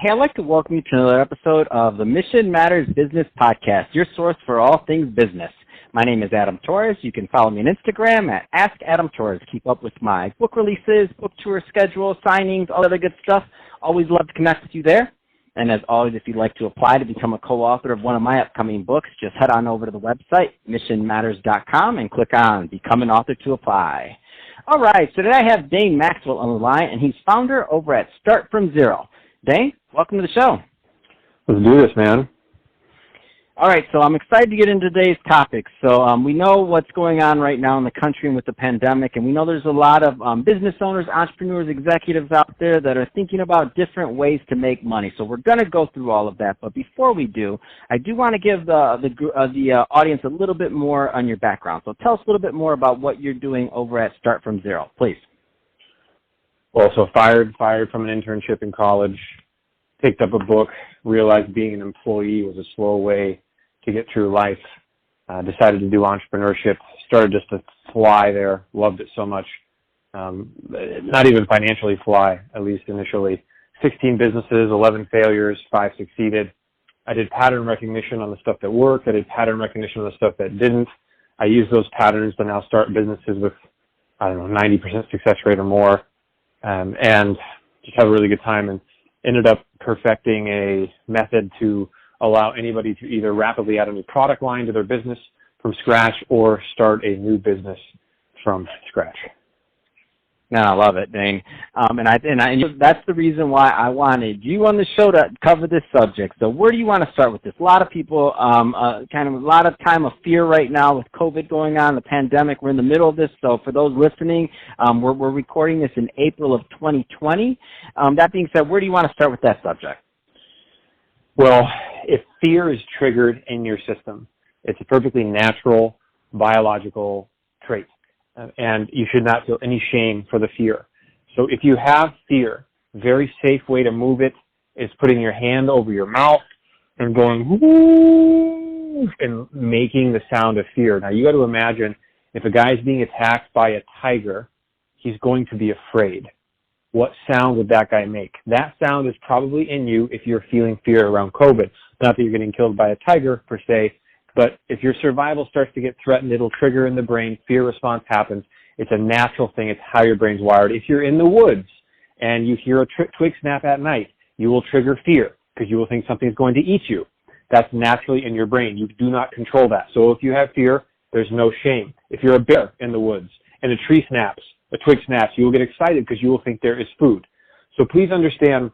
Hey, I'd like to welcome you to another episode of the Mission Matters Business Podcast, your source for all things business. My name is Adam Torres. You can follow me on Instagram at AskAdamTorres. Keep up with my book releases, book tour schedule, signings, all that other good stuff. Always love to connect with you there. And as always, if you'd like to apply to become a co-author of one of my upcoming books, just head on over to the website, missionmatters.com, and click on Become an Author to apply. All right, so today I have Dane Maxwell on the line, and he's founder over at Start From Zero. Dane, welcome to the show. Let's do this, man. All right, so I'm excited to get into today's topic. So we know what's going on right now in the country and with the pandemic, and we know there's a lot of business owners, entrepreneurs, executives out there that are thinking about different ways to make money. So we're going to go through all of that. But before we do, I do want to give the audience a little bit more on your background. So tell us a little bit more about what you're doing over at Start From Zero, please. Well, so fired from an internship in college, picked up a book, realized being an employee was a slow way to get through life, decided to do entrepreneurship, started just to fly there, loved it so much, not even financially fly, at least initially. 16 businesses, 11 failures, 5 succeeded. I did pattern recognition on the stuff that worked. I did pattern recognition on the stuff that didn't. I used those patterns to now start businesses with, 90% success rate or more, and just have a really good time, and ended up perfecting a method to allow anybody to either rapidly add a new product line to their business from scratch or start a new business from scratch. No, I love it, Dane. And that's the reason why I wanted you on the show to cover this subject. So where do you want to start with this? A lot of people, kind of a lot of time of fear right now with COVID going on, the pandemic. We're in the middle of this. So for those listening, we're recording this in April of 2020. That being said, where do you want to start with that subject? Well, if fear is triggered in your system, it's a perfectly natural biological trait. And you should not feel any shame for the fear. So if you have fear, very safe way to move it is putting your hand over your mouth and going, whoo, and making the sound of fear. Now you got to imagine if a guy is being attacked by a tiger, he's going to be afraid. What sound would that guy make? That sound is probably in you if you're feeling fear around COVID. Not that you're getting killed by a tiger per se, but if your survival starts to get threatened, it'll trigger in the brain, fear response happens. It's a natural thing. It's how your brain's wired. If you're in the woods and you hear a twig snap at night, you will trigger fear because you will think something's going to eat you. That's naturally in your brain. You do not control that. So if you have fear, there's no shame. If you're a bear in the woods and a twig snaps, you will get excited because you will think there is food. So please understand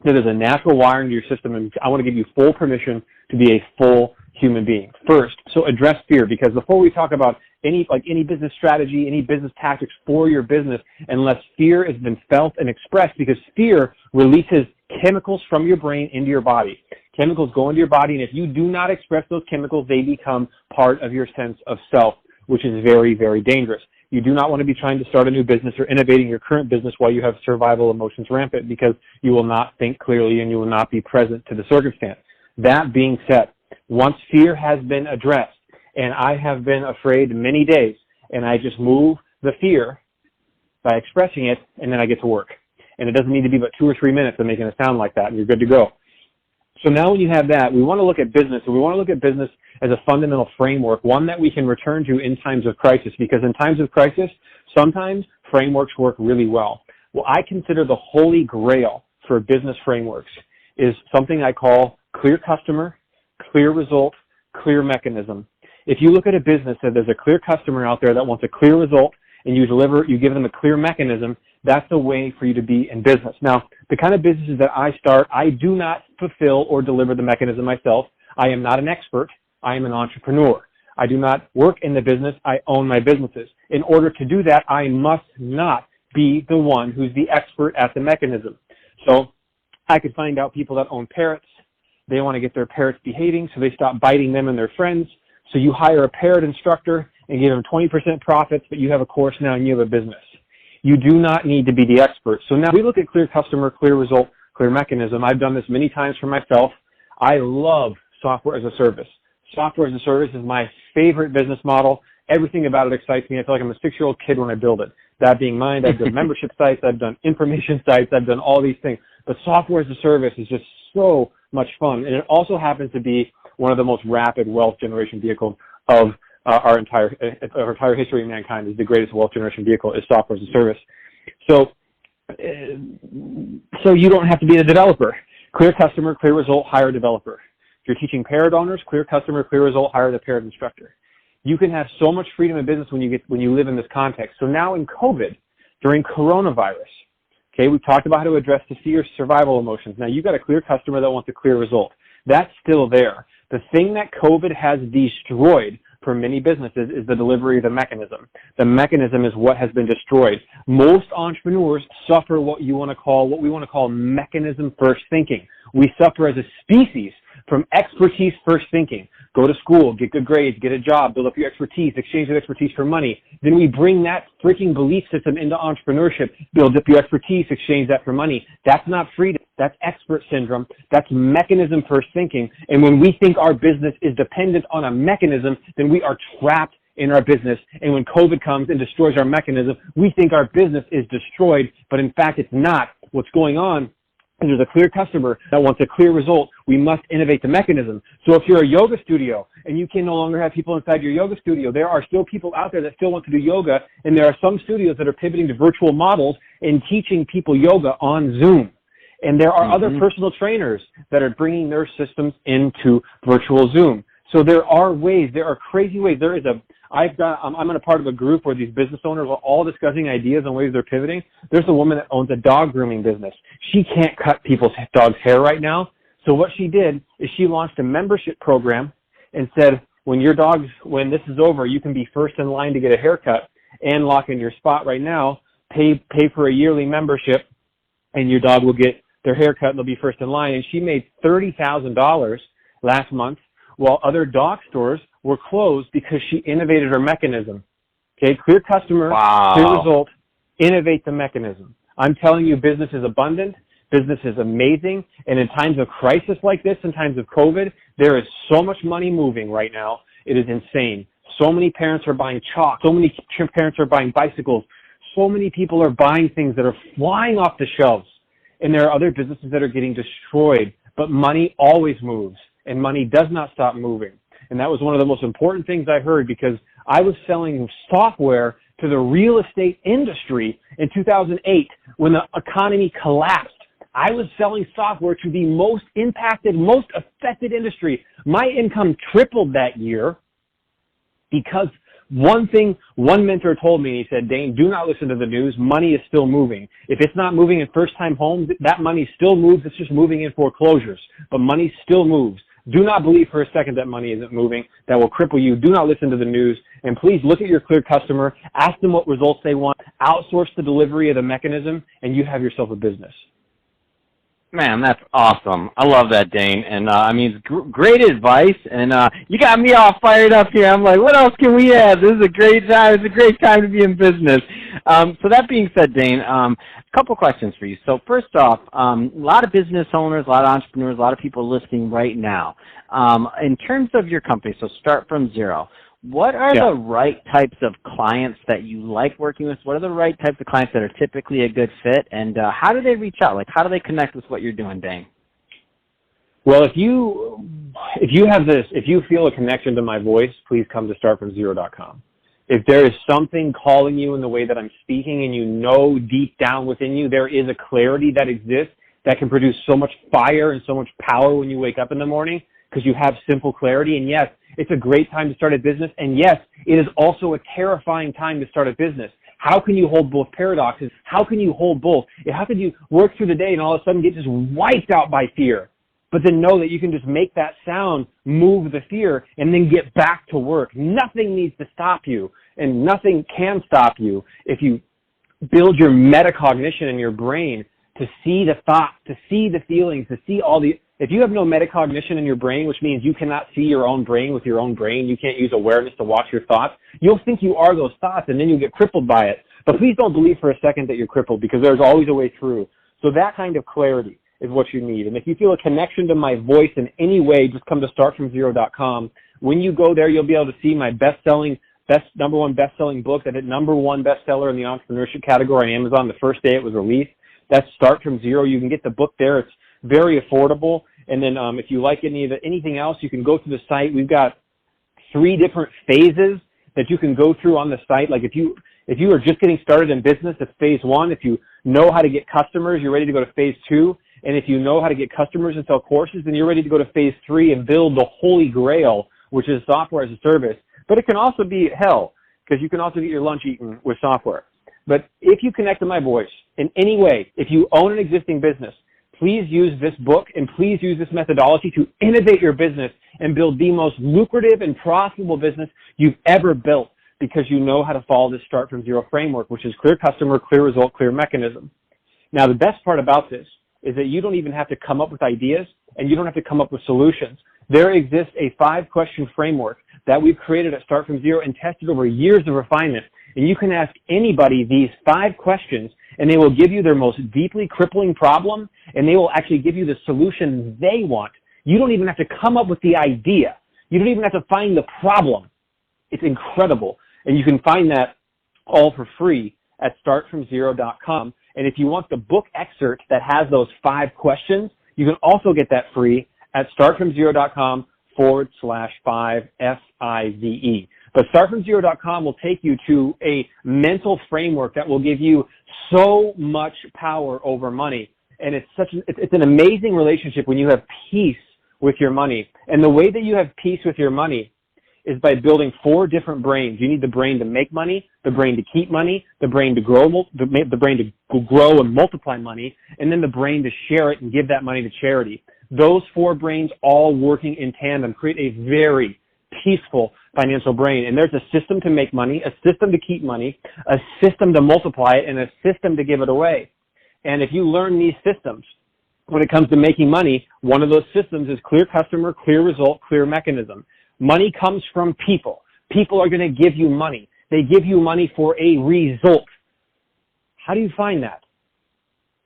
that there's a natural wiring to your system, and I want to give you full permission to be a full human being. First, so address fear, because before we talk about any business strategy, any business tactics for your business, unless fear has been felt and expressed, because fear releases chemicals from your brain into your body. Chemicals go into your body, and if you do not express those chemicals, they become part of your sense of self, which is very, very dangerous. You do not want to be trying to start a new business or innovating your current business while you have survival emotions rampant, because you will not think clearly and you will not be present to the circumstance. That being said, once fear has been addressed, and I have been afraid many days, and I just move the fear by expressing it, and then I get to work. And it doesn't need to be but 2 or 3 minutes of making a sound like that, and you're good to go. So now when you have that, we want to look at business, and we want to look at business as a fundamental framework, one that we can return to in times of crisis, because in times of crisis, sometimes frameworks work really well. Well, I consider the holy grail for business frameworks is something I call clear customer, clear result, clear mechanism. If you look at a business and there's a clear customer out there that wants a clear result, and you give them a clear mechanism, that's the way for you to be in business. Now, the kind of businesses that I start, I do not fulfill or deliver the mechanism myself. I am not an expert. I am an entrepreneur. I do not work in the business. I own my businesses. In order to do that, I must not be the one who's the expert at the mechanism. So I could find out people that own parrots. They want to get their parrots behaving, so they stop biting them and their friends. So you hire a parrot instructor and give them 20% profits, but you have a course now and you have a business. You do not need to be the expert. So now we look at clear customer, clear result, clear mechanism. I've done this many times for myself. I love software as a service. Software as a service is my favorite business model. Everything about it excites me. I feel like I'm a 6-year-old kid when I build it. That being mind, I've done membership sites, I've done information sites, I've done all these things. But software as a service is just so much fun. And it also happens to be one of the most rapid wealth generation vehicles of our entire history of mankind. Is the greatest wealth generation vehicle is software as a service. So you don't have to be a developer. Clear customer, clear result, hire a developer. If you're teaching parrot owners, clear customer, clear result, hire the parrot instructor. You can have so much freedom in business when you live in this context. So now in COVID, during coronavirus, okay, we talked about how to address the fear, survival emotions. Now you've got a clear customer that wants a clear result. That's still there. The thing that COVID has destroyed for many businesses is the delivery of the mechanism. The mechanism is what has been destroyed. Most entrepreneurs suffer what we want to call mechanism first thinking. We suffer as a species from expertise first thinking. Go to school, get good grades, get a job, build up your expertise, exchange that expertise for money. Then we bring that freaking belief system into entrepreneurship, build up your expertise, exchange that for money. That's not freedom. That's expert syndrome. That's mechanism first thinking. And when we think our business is dependent on a mechanism, then we are trapped in our business. And when COVID comes and destroys our mechanism, we think our business is destroyed, but in fact it's not. What's going on and there's a clear customer that wants a clear result, we must innovate the mechanism. So if you're a yoga studio and you can no longer have people inside your yoga studio, there are still people out there that still want to do yoga, and there are some studios that are pivoting to virtual models and teaching people yoga on Zoom. And there are other personal trainers that are bringing their systems into virtual Zoom. So there are ways, there are crazy ways. I'm in a part of a group where these business owners are all discussing ideas on ways they're pivoting. There's a woman that owns a dog grooming business. She can't cut people's dogs' hair right now. So what she did is she launched a membership program and said, when this is over, you can be first in line to get a haircut and lock in your spot right now, pay for a yearly membership, and your dog will get their haircut and they'll be first in line. And she made $30,000 last month while other dog stores were closed because she innovated her mechanism. Okay, clear customer, clear result, innovate the mechanism. I'm telling you, business is abundant, business is amazing, and in times of crisis like this, in times of COVID, there is so much money moving right now. It is insane. So many parents are buying chalk. So many parents are buying bicycles. So many people are buying things that are flying off the shelves. And there are other businesses that are getting destroyed. But money always moves, and money does not stop moving. And that was one of the most important things I heard, because I was selling software to the real estate industry in 2008 when the economy collapsed. I was selling software to the most impacted, most affected industry. My income tripled that year because one mentor told me, he said, Dane, do not listen to the news. Money is still moving. If it's not moving in first-time homes, that money still moves. It's just moving in foreclosures. But money still moves. Do not believe for a second that money isn't moving. That will cripple you. Do not listen to the news. And please look at your clear customer. Ask them what results they want. Outsource the delivery of the mechanism, and you have yourself a business. Man, that's awesome. I love that, Dane. And, great advice. And you got me all fired up here. I'm like, what else can we add? This is a great time. It's a great time to be in business. So that being said, Dane, a couple questions for you. So first off, a lot of business owners, a lot of entrepreneurs, a lot of people listening right now. In terms of your company, so start from zero. What are the right types of clients that you like working with? What are the right types of clients that are typically a good fit? And how do they reach out? Like, how do they connect with what you're doing, Dane? Well, if you feel a connection to my voice, please come to startfromzero.com. If there is something calling you in the way that I'm speaking, and you know deep down within you there is a clarity that exists that can produce so much fire and so much power when you wake up in the morning because you have simple clarity, and yes, it's a great time to start a business, and yes, it is also a terrifying time to start a business. How can you hold both paradoxes? How can you hold both? How can you work through the day and all of a sudden get just wiped out by fear, but then know that you can just make that sound move the fear and then get back to work? Nothing needs to stop you, and nothing can stop you if you build your metacognition in your brain to see the thoughts, to see the feelings, to see all the... If you have no metacognition in your brain, which means you cannot see your own brain with your own brain, you can't use awareness to watch your thoughts, you'll think you are those thoughts, and then you'll get crippled by it. But please don't believe for a second that you're crippled, because there's always a way through. So that kind of clarity is what you need. And if you feel a connection to my voice in any way, just come to startfromzero.com. When you go there, you'll be able to see my number one best-selling book that hit #1 bestseller in the entrepreneurship category on Amazon the first day it was released. That's Start From Zero. You can get the book there. It's very affordable. And then if you like anything else, you can go to the site. We've got 3 different phases that you can go through on the site. Like if you are just getting started in business, it's phase 1. If you know how to get customers, you're ready to go to phase 2. And if you know how to get customers and sell courses, then you're ready to go to phase 3 and build the holy grail, which is software as a service. But it can also be hell, because you can also get your lunch eaten with software. But if you connect to my voice in any way, if you own an existing business, please use this book and please use this methodology to innovate your business and build the most lucrative and profitable business you've ever built, because you know how to follow this Start From Zero framework, which is clear customer, clear result, clear mechanism. Now, the best part about this is that you don't even have to come up with ideas and you don't have to come up with solutions. There exists a 5-question framework that we've created at Start From Zero and tested over years of refinement. And you can ask anybody these 5 questions, and they will give you their most deeply crippling problem, and they will actually give you the solution they want. You don't even have to come up with the idea. You don't even have to find the problem. It's incredible. And you can find that all for free at startfromzero.com. And if you want the book excerpt that has those 5 questions, you can also get that free at startfromzero.com/5FIVE. But startfromzero.com will take you to a mental framework that will give you so much power over money. And it's an amazing relationship when you have peace with your money. And the way that you have peace with your money is by building 4 different brains. You need the brain to make money, the brain to keep money, the brain to grow, the brain to grow and multiply money, and then the brain to share it and give that money to charity. Those 4 brains all working in tandem create a very peaceful financial brain. And there's a system to make money, a system to keep money, a system to multiply it, and a system to give it away. And if you learn these systems, when it comes to making money, one of those systems is clear customer, clear result, clear mechanism. Money comes from people. People are going to give you money. They give you money for a result. How do you find that?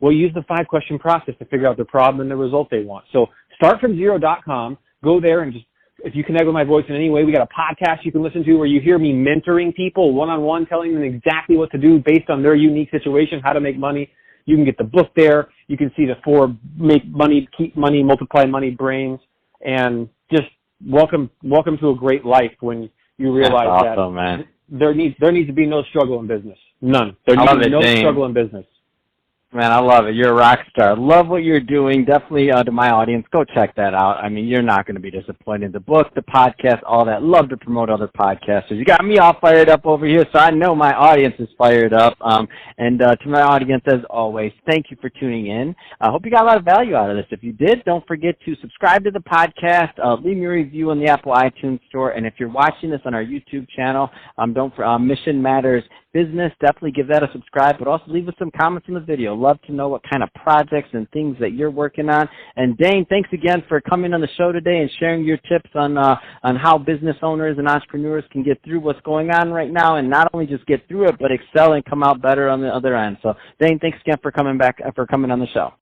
Well, use the 5-question process to figure out the problem and the result they want. So startfromzero.com, go there and just, if you connect with my voice in any way, we got a podcast you can listen to where you hear me mentoring people one-on-one, telling them exactly what to do based on their unique situation, how to make money. You can get the book there. You can see the 4 make money, keep money, multiply money brains, and just welcome to a great life when you realize That's awesome, that man. there needs to be no struggle in business. None. There needs to be no struggle in business. Man, I love it. You're a rock star. Love what you're doing. Definitely, to my audience, go check that out. I mean, you're not going to be disappointed. The book, the podcast, all that. Love to promote other podcasters. You got me all fired up over here, so I know my audience is fired up. And to my audience, as always, thank you for tuning in. I hope you got a lot of value out of this. If you did, don't forget to subscribe to the podcast. Leave me a review on the Apple iTunes Store. And if you're watching this on our YouTube channel, Mission Matters Business, definitely give that a subscribe, but also leave us some comments in the video. Love to know what kind of projects and things that you're working on. And Dane, thanks again for coming on the show today and sharing your tips on how business owners and entrepreneurs can get through what's going on right now, and not only just get through it, but excel and come out better on the other end. So Dane, thanks again for coming on the show.